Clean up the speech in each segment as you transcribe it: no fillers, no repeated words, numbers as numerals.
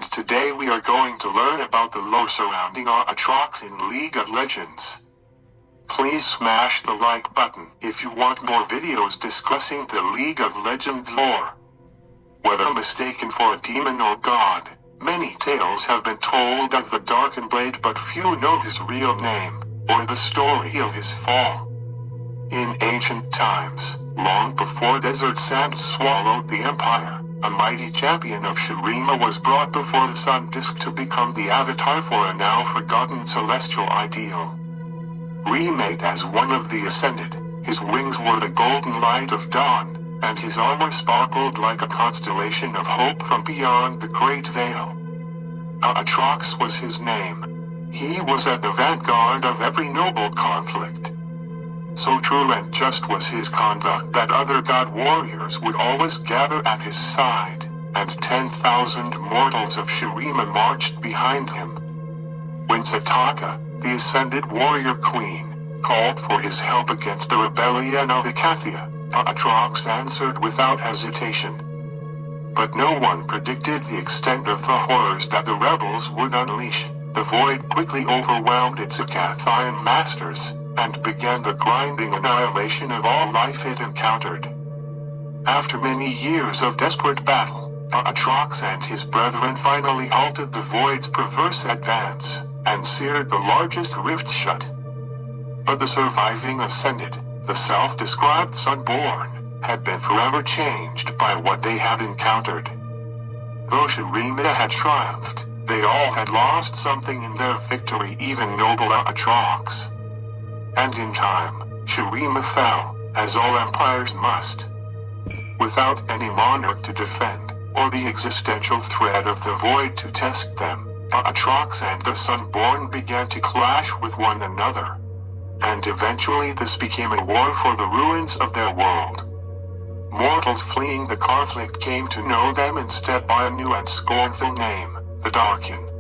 and today we are going to learn about the lore surrounding Aatrox in League of Legends. Please smash the like button if you want more videos discussing the League of Legends lore. Whether mistaken for a demon or god, many tales have been told of the Darkin blade, but few know his real name, or the story of his fall. In ancient times, long before desert sands swallowed the empire, a mighty champion of Shurima was brought before the sun disk to become the avatar for a now forgotten celestial ideal. Remade as one of the Ascended, his wings were the golden light of dawn, and his armor sparkled like a constellation of hope from beyond the great veil. Aatrox was his name. He was at the vanguard of every noble conflict. So true and just was his conduct that other god warriors would always gather at his side, and 10,000 mortals of Shurima marched behind him. When Sataka, the Ascended Warrior Queen, called for his help against the rebellion of Icathia, Aatrox answered without hesitation. But no one predicted the extent of the horrors that the rebels would unleash. The void quickly overwhelmed its Icathian masters, and began the grinding annihilation of all life it encountered. After many years of desperate battle, Aatrox and his brethren finally halted the void's perverse advance, and seared the largest rift shut. But the surviving Ascended, the self-described Sunborn, had been forever changed by what they had encountered. Though Shurima had triumphed, they all had lost something in their victory, even noble Aatrox. And in time, Shurima fell, as all empires must. Without any monarch to defend, or the existential threat of the void to test them, Aatrox and the Sunborn began to clash with one another. And eventually this became a war for the ruins of their world. Mortals fleeing the conflict came to know them instead by a new and scornful name, the Darkin.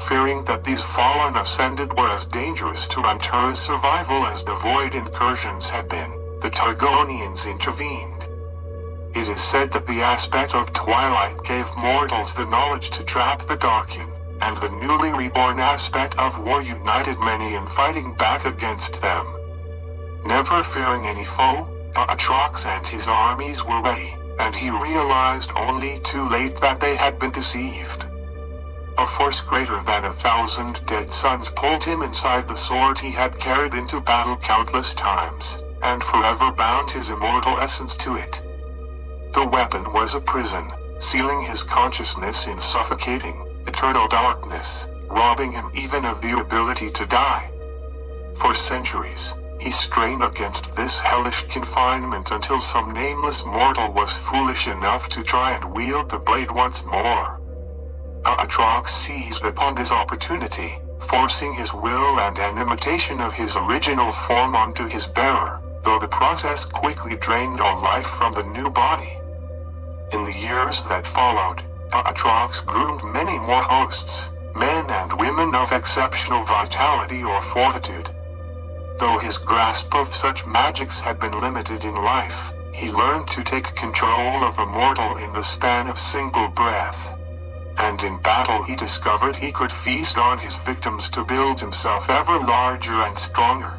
Fearing that these fallen Ascended were as dangerous to Runeterra's survival as the void incursions had been, the Targonians intervened. It is said that the aspect of Twilight gave mortals the knowledge to trap the Darkin, and the newly reborn aspect of War united many in fighting back against them. Never fearing any foe, Aatrox and his armies were ready, and he realized only too late that they had been deceived. A force greater than 1,000 dead suns pulled him inside the sword he had carried into battle countless times, and forever bound his immortal essence to it. The weapon was a prison, sealing his consciousness in suffocating, eternal darkness, robbing him even of the ability to die. For centuries, he strained against this hellish confinement until some nameless mortal was foolish enough to try and wield the blade once more. Aatrox seized upon this opportunity, forcing his will and an imitation of his original form onto his bearer, though the process quickly drained all life from the new body. In the years that followed, Aatrox groomed many more hosts, men and women of exceptional vitality or fortitude. Though his grasp of such magics had been limited in life, he learned to take control of a mortal in the span of single breath. And in battle he discovered he could feast on his victims to build himself ever larger and stronger.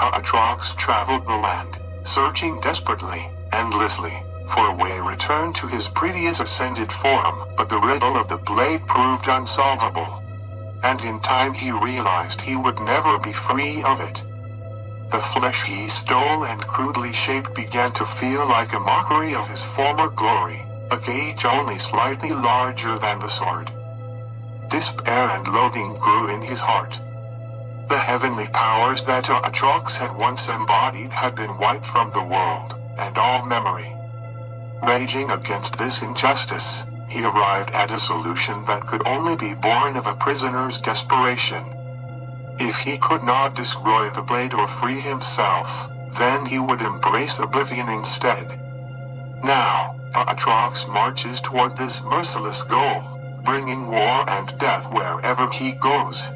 Aatrox traveled the land, searching desperately, endlessly, for a way return to his previous Ascended form, but the riddle of the blade proved unsolvable. And in time he realized he would never be free of it. The flesh he stole and crudely shaped began to feel like a mockery of his former glory, a gauge only slightly larger than the sword. Despair and loathing grew in his heart. The heavenly powers that Aatrox had once embodied had been wiped from the world, and all memory. Raging against this injustice, he arrived at a solution that could only be born of a prisoner's desperation. If he could not destroy the blade or free himself, then he would embrace oblivion instead. Now, Aatrox marches toward this merciless goal, bringing war and death wherever he goes.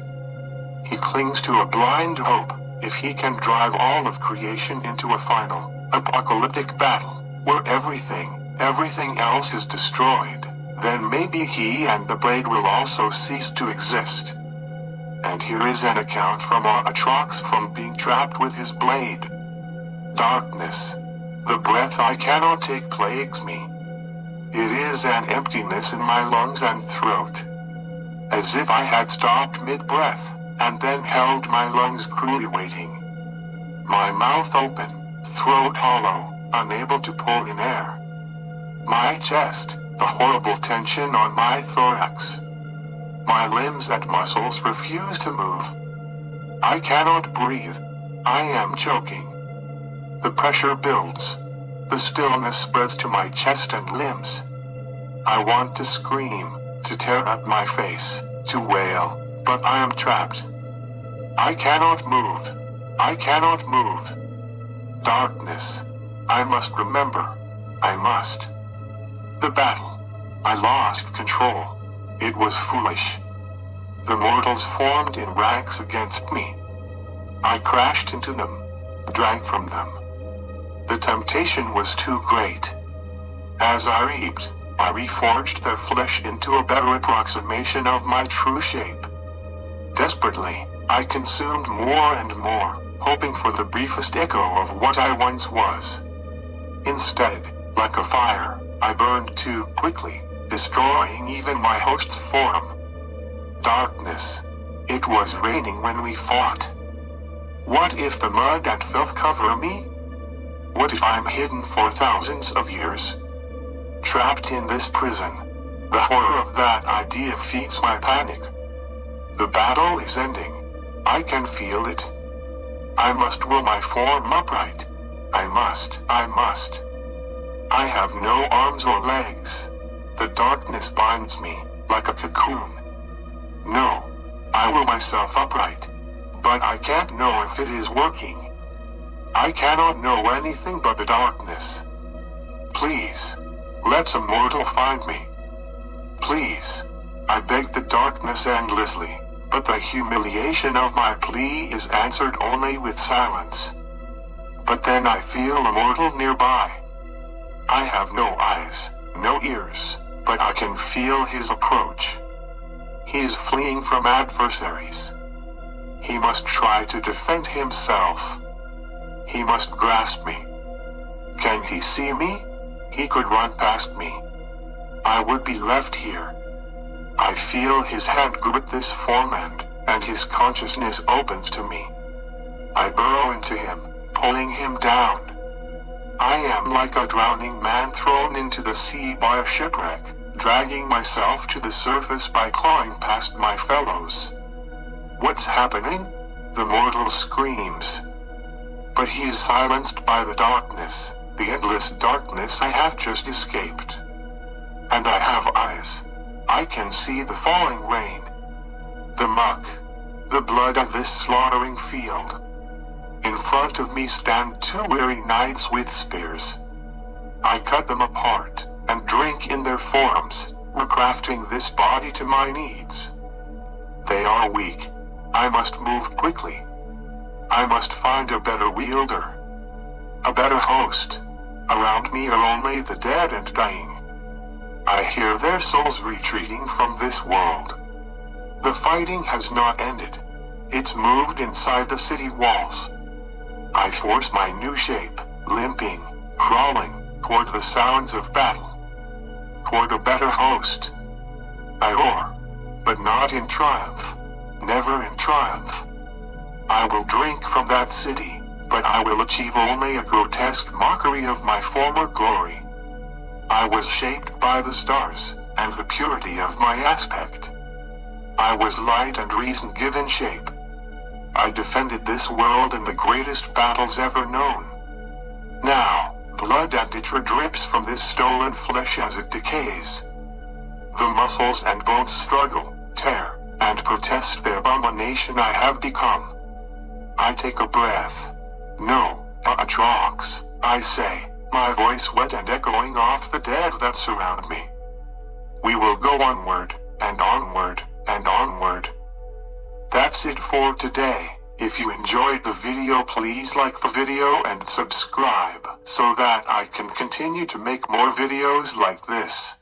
He clings to a blind hope. If he can drive all of creation into a final, apocalyptic battle, where everything else is destroyed, then maybe he and the blade will also cease to exist. And here is an account from Aatrox from being trapped with his blade. Darkness. The breath I cannot take plagues me. It is an emptiness in my lungs and throat. As if I had stopped mid-breath, and then held my lungs cruelly waiting. My mouth open, throat hollow, unable to pull in air. My chest, the horrible tension on my thorax. My limbs and muscles refuse to move. I cannot breathe. I am choking. The pressure builds. The stillness spreads to my chest and limbs. I want to scream, to tear up my face, to wail, but I am trapped. I cannot move. I cannot move. Darkness. I must remember. I must. The battle. I lost control. It was foolish. The mortals formed in ranks against me. I crashed into them, drank from them. The temptation was too great. As I reaped, I reforged their flesh into a better approximation of my true shape. Desperately, I consumed more and more, hoping for the briefest echo of what I once was. Instead, like a fire, I burned too quickly, destroying even my host's form. Darkness. It was raining when we fought. What if the mud and filth cover me? What if I'm hidden for thousands of years? Trapped in this prison. The horror of that idea feeds my panic. The battle is ending. I can feel it. I must will my form upright. I must. I have no arms or legs. The darkness binds me, like a cocoon. No. I will myself upright. But I can't know if it is working. I cannot know anything but the darkness. Please, let some mortal find me. Please. I beg the darkness endlessly, but the humiliation of my plea is answered only with silence. But then I feel a mortal nearby. I have no eyes, no ears, but I can feel his approach. He is fleeing from adversaries. He must try to defend himself. He must grasp me. Can he see me? He could run past me. I would be left here. I feel his hand grip this form and his consciousness opens to me. I burrow into him, pulling him down. I am like a drowning man thrown into the sea by a shipwreck, dragging myself to the surface by clawing past my fellows. What's happening? The mortal screams. But he is silenced by the darkness, the endless darkness I have just escaped. And I have eyes. I can see the falling rain. The muck. The blood of this slaughtering field. In front of me stand two weary knights with spears. I cut them apart, and drink in their forms, recrafting this body to my needs. They are weak. I must move quickly. I must find a better wielder. A better host. Around me are only the dead and dying. I hear their souls retreating from this world. The fighting has not ended. It's moved inside the city walls. I force my new shape, limping, crawling, toward the sounds of battle. Toward a better host. I roar, but not in triumph. Never in triumph. I will drink from that city, but I will achieve only a grotesque mockery of my former glory. I was shaped by the stars, and the purity of my aspect. I was light and reason given shape. I defended this world in the greatest battles ever known. Now, blood and itchre drips from this stolen flesh as it decays. The muscles and bones struggle, tear, and protest the abomination I have become. I take a breath. No, Aatrox, I say, my voice wet and echoing off the dead that surround me. We will go onward, and onward, and onward. That's it for today. If you enjoyed the video, please like the video and subscribe, so that I can continue to make more videos like this.